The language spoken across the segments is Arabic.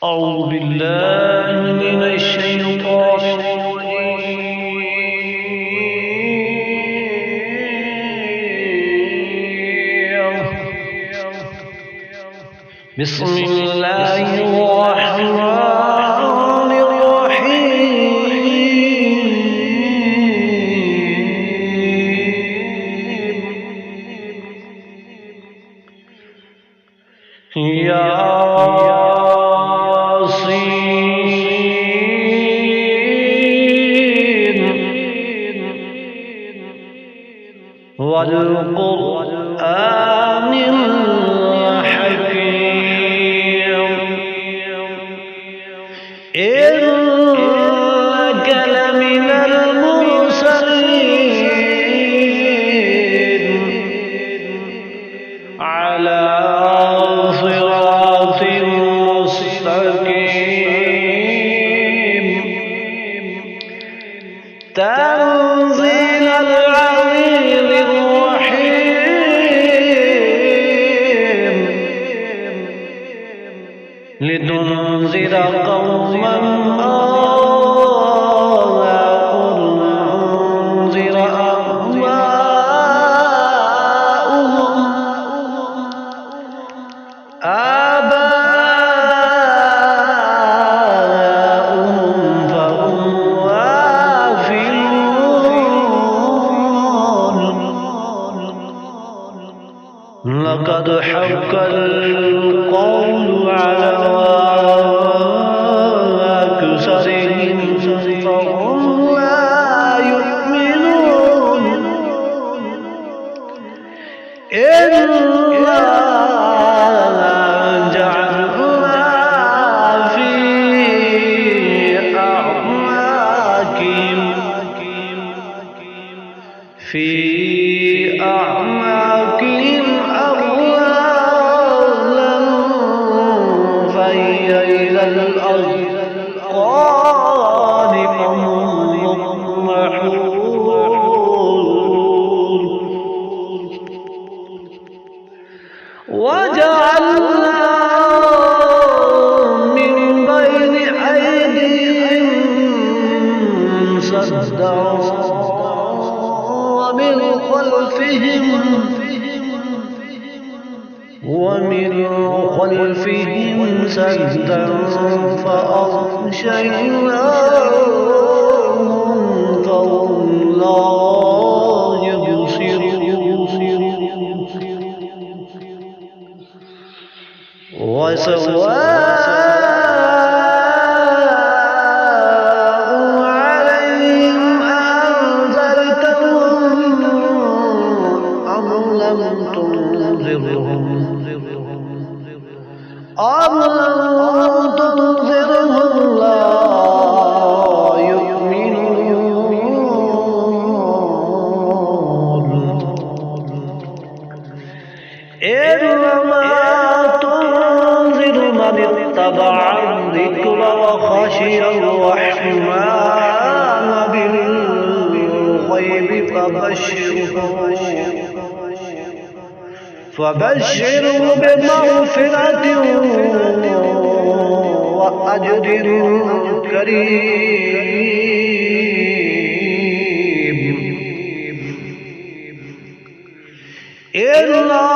أعوذ بالله من الشيطان الرجيم. بسم الله الرحمن الرحيم. والقرآن الحكيم إنك لمن المرسلين على صراط مستقيم تنزيل العزيز الرحيم لتنذر قوما ما أنذر آباؤهم فهم غافلون. لقد حق القول على أكثرهم فهم لا يؤمنون. إنا جعلنا في أعناقهم أغلالا فهي إلى الأذقان فهم مقمحون. وجعلنا من بين أيديهم سدا ومن خلفهم سدا فأغشيناهم فهم لا يبصرون. وسواء عليهم أنذرتهم أم لم تنذرهم لا يؤمنون. إنما تنذر من اتبع الذكر وخشي الرحمن بالغيب فبشره بمغفرة وأجر كريم. إنا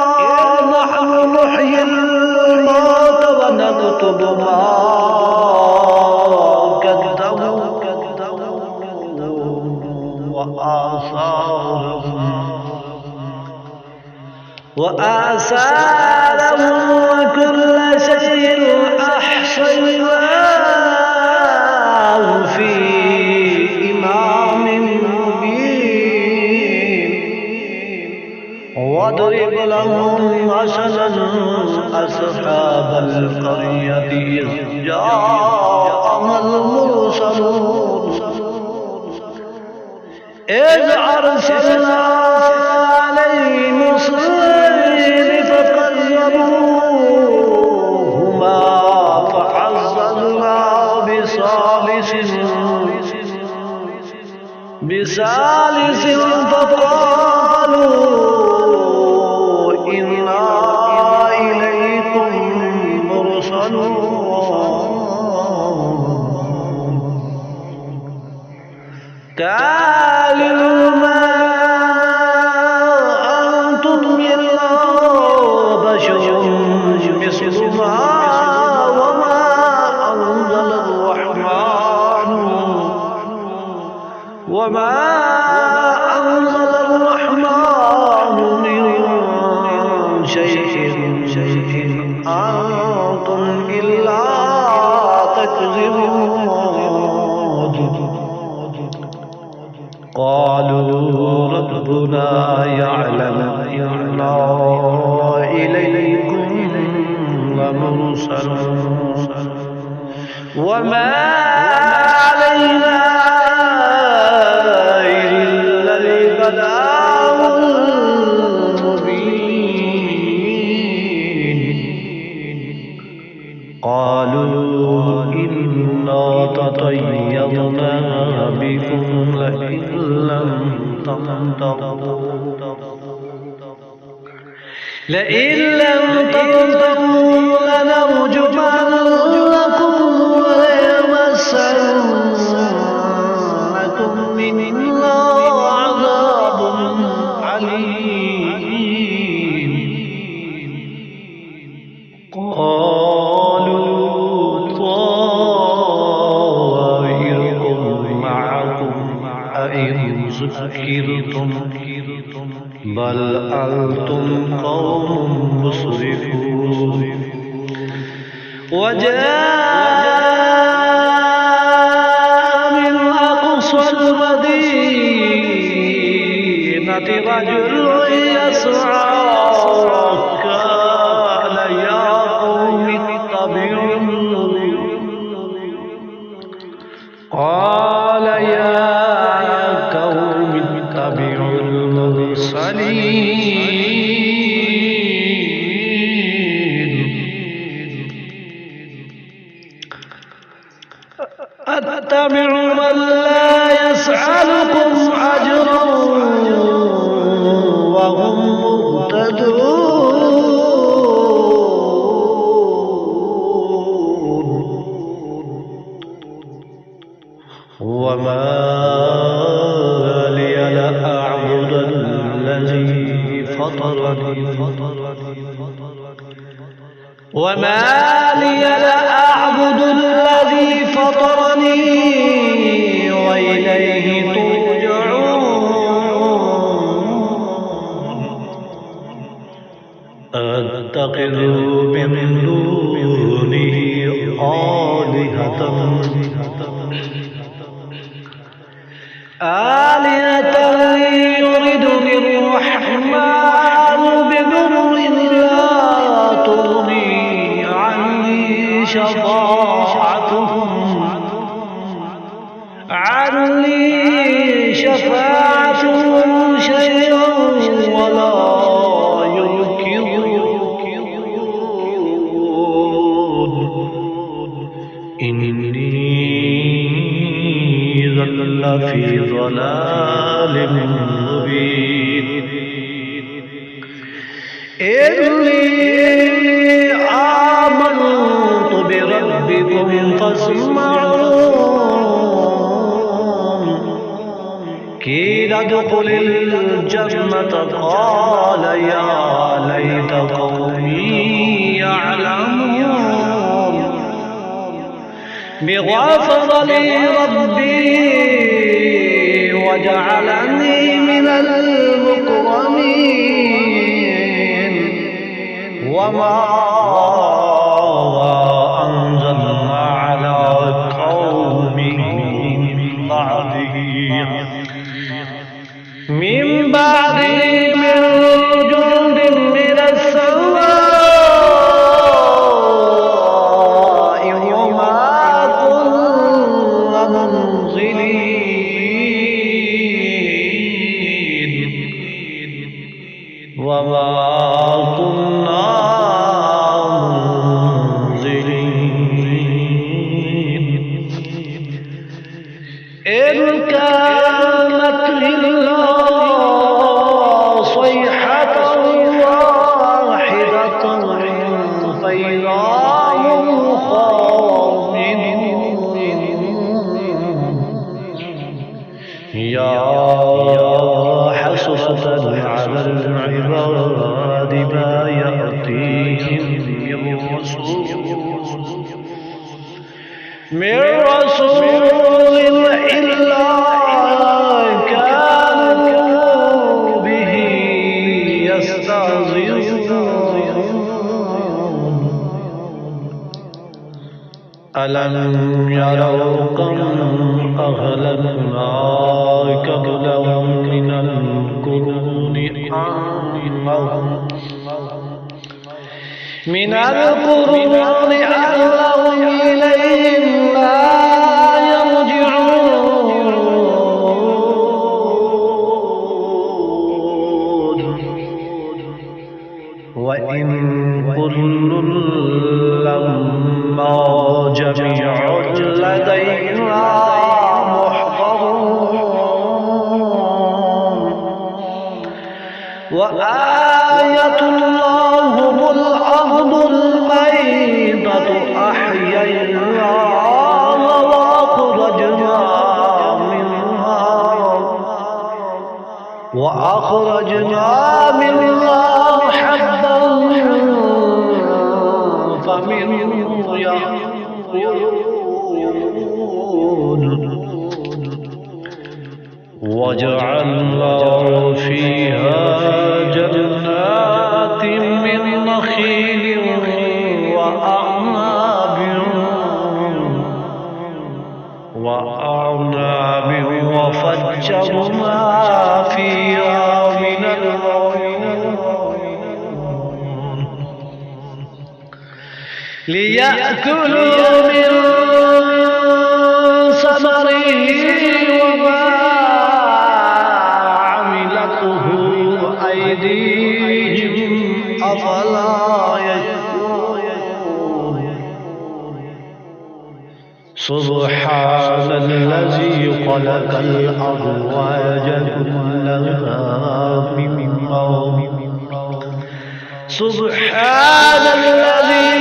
نحن نحيي الموتى ونكتب ما قدموا وآثارهم وكل شيء أحصيناه في إمام مبين. واضرب لهم مثلا أصحاب القرية إذ جاءها المرسلون إذ أرسلنا عليهم الصيد فكذبوهما فعززنا بثالث فقالوا إنا إليكم مرسلون. قالوا ما أنتم إلا بشر مثلنا وما أنزل الرحمن من شيء أنتم إلا تكذبون قالوا ربنا يعلم إنا إليكم لمرسلون وما علينا إلا البلاغ المبين قالوا إنا تطيرنا بكم لئن لم تنتهوا لنرجمنكم وليمسنكم منا عذاب عليم قالوا طائركم معكم أئن ذكرتم بل أنتم قوم مسرفون وجاء من أقصى المدينة رجل يسعى قال يا قوم اتبعوني قال يا قوم اتبعوا المرسلين أتبعوا من لا يسألكم أجرا وهم مهتدون وما لي لا أعبد الذي فطرني وما لي لا أعبد الذي فطرني وإليه ترجعون أتخذ من دونه آلهة يردني الرحمن بضر لا تغني عني شفاعتهم شيئا ولا ينكرون إني لفي ضلال مبين إني آمنت بربكم فاسمعون قيل ادخل الجنة قال يا ليت قومي يعلمون بغفر لي ربي وجعلني من المكرمين وما أنزلنا على قومه من بعده من جند من السماء وما كنا منزلين وما كنا يا حسرة على العباد ما يأتيهم من رسول إلا كانوا به يستهزئون ألم يروا كم أهلكنا قبلهم من القرون أنهم إليهم لا يرجعون وإن كل لما جميع لدينا محضرون وآية لهم الأرض الميتة أحييناها وأخرجنا منها حبا فمنه يأكلون وجعلنا فيها جنات من نخيل وأعناب وفجرنا فيها من العيون ليأكلوا من ثمره وما عملته أيديهم أفلا يشكرون سبحان الذي خلق الأزواج كلها مما سبحان الذي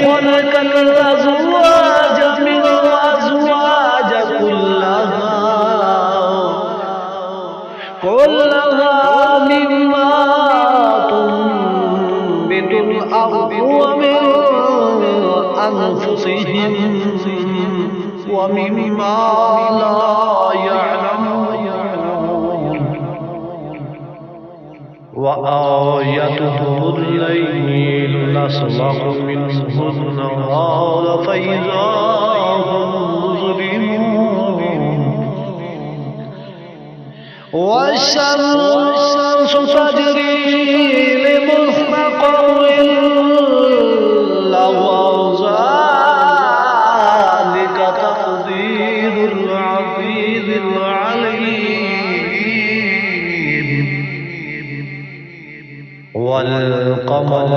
خلق الأزواج كلها مما تنبت الأرض ومن أنفسهم ومما لا يعلمون وآيته الليل نسلخ منه النهار فإذا هم مظلمون والشمس تجري لمستقر له ذلك تقدير العزيز العليم والقمر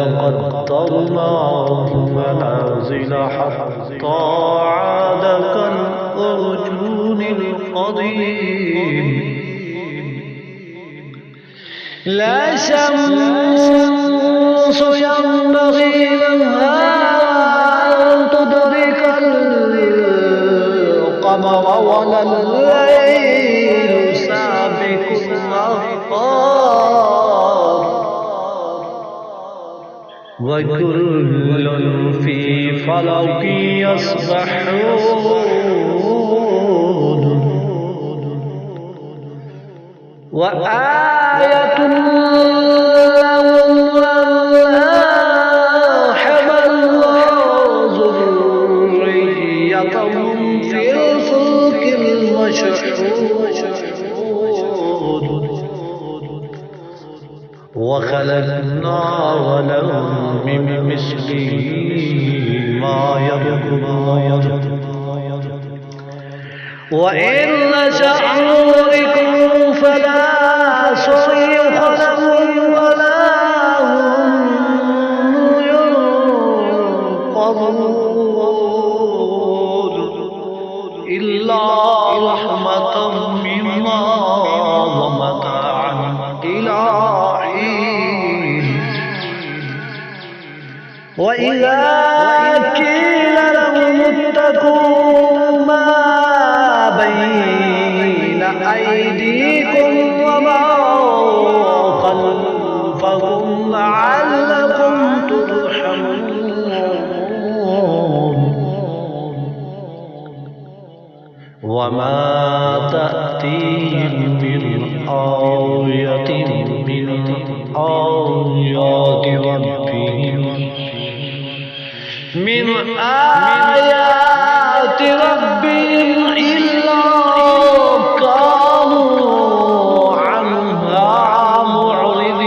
قدرناه منازل حتى عاد كالأرجون القديم لا شمس ينبغي لها أن تدرك القمر ولا الليل سابق النهار وكل في فلك يسبحون وآية لهم أنها حملوا ذريتهم في الفلك المشحون وخلقنا لهم من مثله ما يركبون وإن نشأ نغرقهم فلا صريخ لهم ولا هم ينقذون إلا رحمة منا ومتاعا إلى حين وإذا قيل لهم اتقوا ما بين أيديكم وما خلفكم لعلكم ترحمون وما تأتيهم من آية من آيات ربهم إلا كانوا عنها معرضين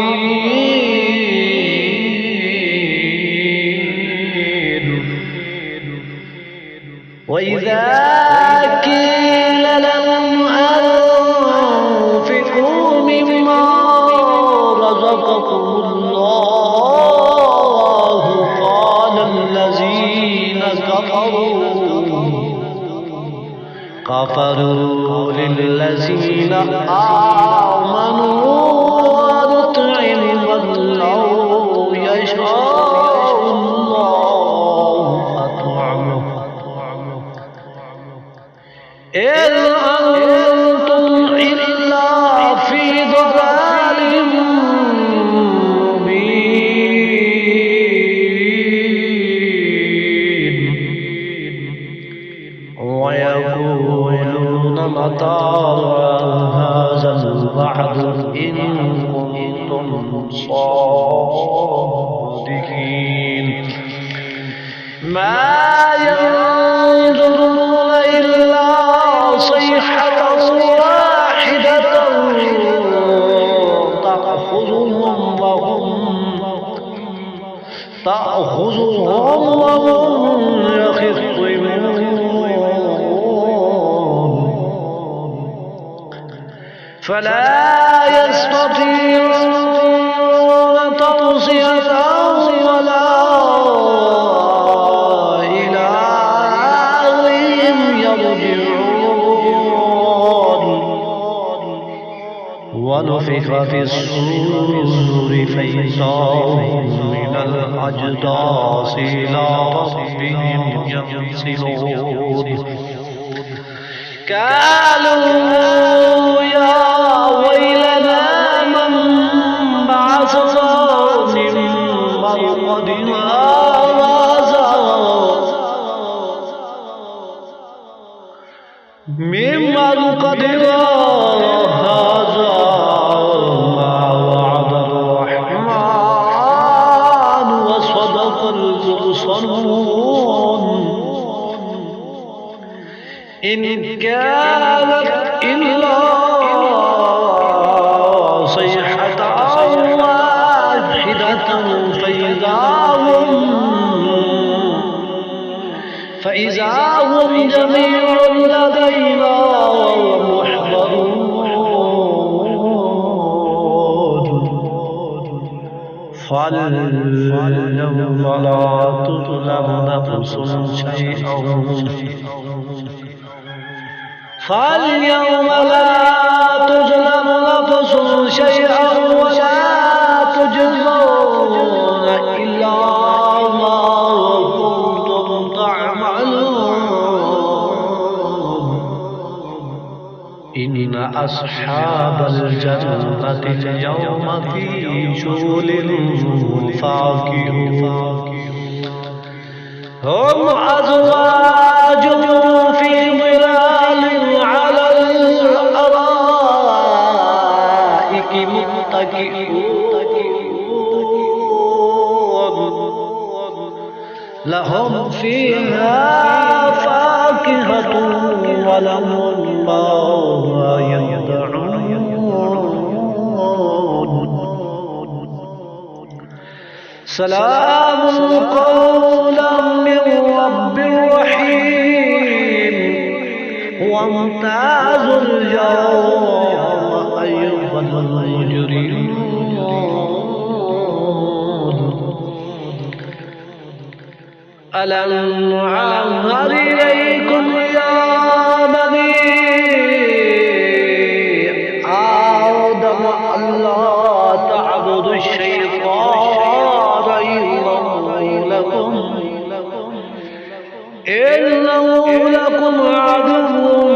وإذا قيل لهم أنفقوا مما رزقكم الله قال الذين كفروا للذين آمنوا نطعم من لو يشاء الله أطعمه إن أنتم إلا في ضلال مبين ويقولون متى هذا الوعد إن كنتم صادقين ما ينظرون إلا صيحة واحدة تأخذهم وهم يخصمون فلا يستطيعون توصية ولا إلى أهلهم يرجعون ونفخ في الصور فإذا هم من الأجداث إلى ربهم ينسلون قالوا يا ويلنا من بعثنا من مرقدنا هذا ما وعد الرحمن وصدق المرسلون إن كانت إلا صيحة واحدة فإذا هم جميع لدينا محضرون فاليوم لا تظلم نفس شيئا فاليوم لا تظلم نفس شيئا ولا تجزون إلا ما كنتم تعملون إن أصحاب الجنة اليوم في شغل فاكهون هم أزواجهم في ظلال على الأرائك متكئون لهم فيها فاكهة ولهم ما يدعون سلام قولا من رب رحيم وامتاز اليوم أيها المجرمون ألم نعهد إليكم يا بني آدم ألا تعبدوا الشيطان إنه لكم عدو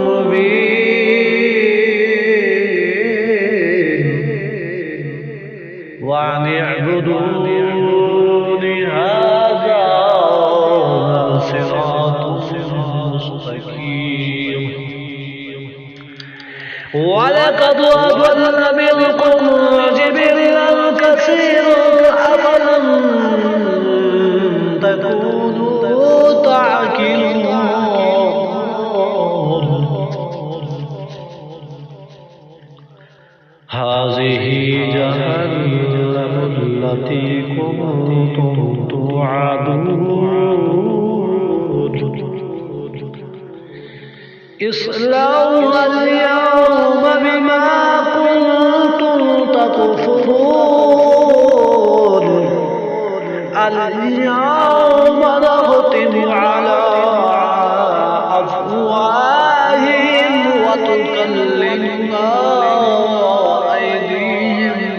مبين ولقد أضل منكم جبلا كثيرا أفلم تكونوا تعقلون هذه جهنم التي كنتم توعدون اصلوها اليوم بما كنتم تكفرون اليوم نختم على أفواههم وتكلمنا أيديهم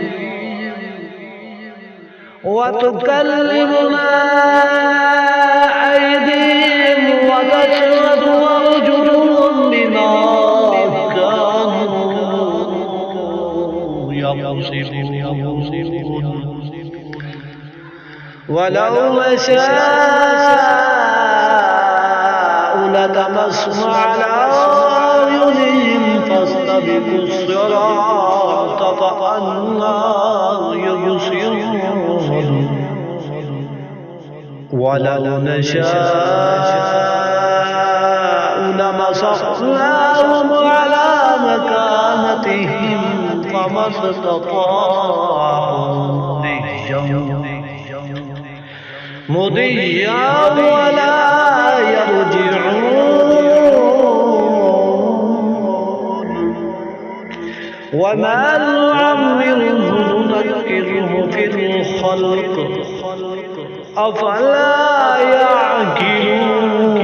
وتشهد أرجلهم بما كانوا يكسبون ولو نشاء لطمسنا على أعينهم فاستبقوا الصراط فأنى يبصرون ولو نشاء لمسخناهم على مكانتهم فما استطاعوا مضيا ولا يرجعون وما نعمره ننكره في الخلق أفلا يعقلون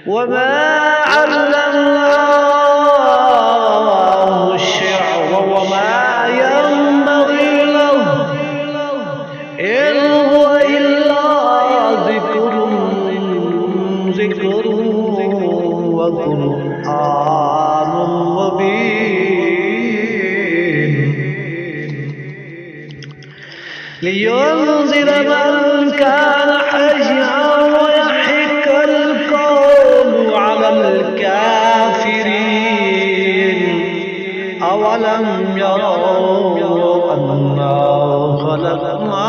وما علمناه الشعر وما ينبغي له إن هو إلا ذكر وقرآن مبين لينذر من كان حيا ويحق القول على الكافرين أولم يروا أنا خلقنا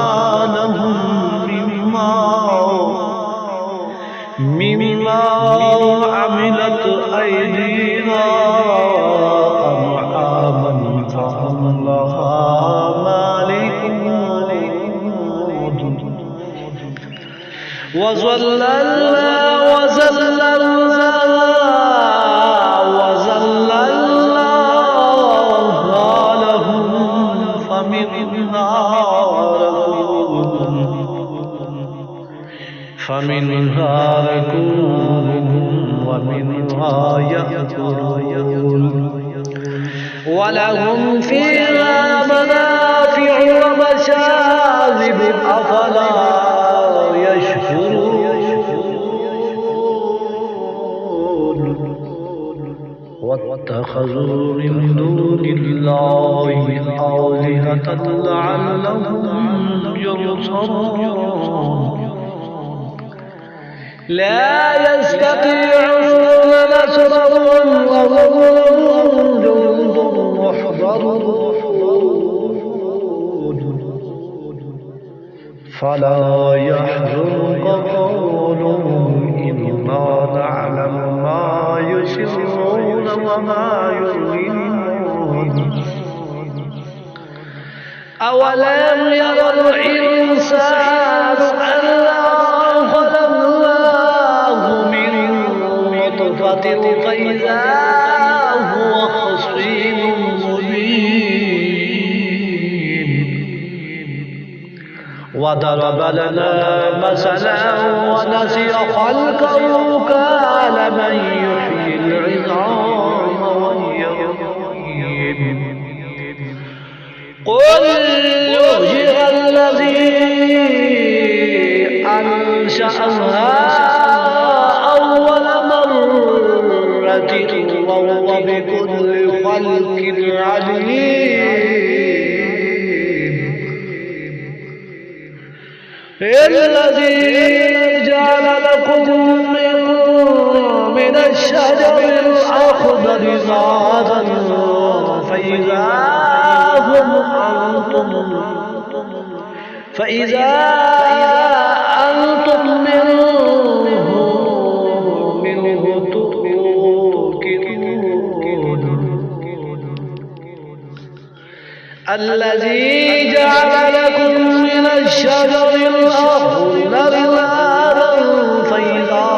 لهم مما عملت أيدينا أنعاما فهم لها مالكون وظللنا لهم فمنها ركوبهم ومنها يأكلون ولهم فيها منافع ومشارب أفلا يشكرون واتخذوا من دون الله آلهة لعلهم ينصرون لا يستطيعون نصرهم وهم جند محضرون فلا يحزنك قولهم إنا نعلم ما يسرون وما يعلنون أولم يرى الإنسان أنا خلقناه من نطفة فإذا هو خصيم مبين وضرب لنا مثلا ونسي خلقه قال من يحيي العظام وهي رميم قل يحييها الذي أنشأها أول مرة وهو بكل خلق عليم الذي جعل لكم من الشجر الأخضر نارا فإذا أنتم منه توقدون الذي جعل لكم من الشجر الأخضر نارا فإذا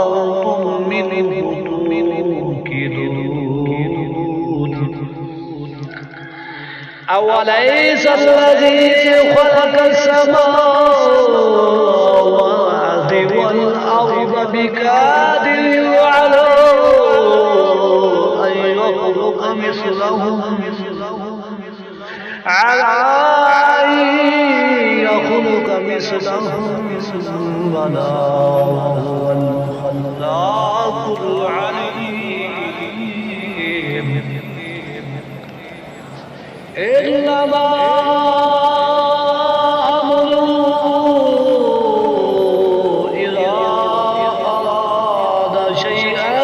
أنتم منه توقدون أوليس الذي خلق السماوات والأرض بقادر على أن يخلق مثلهم بلى وهو الخلاق العليم إنما أمره إذا أراد شيئا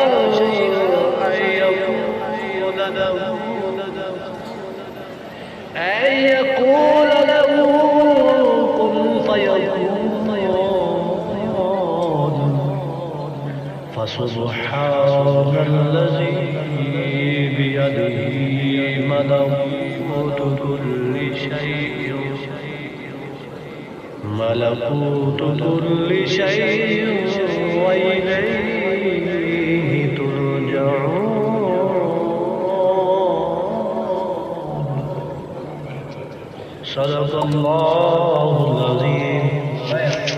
أن يقول له كن فيكون فسبحان الذي بيده ملكوت كل شيء وإليه ترجعون صدق الله العظيم.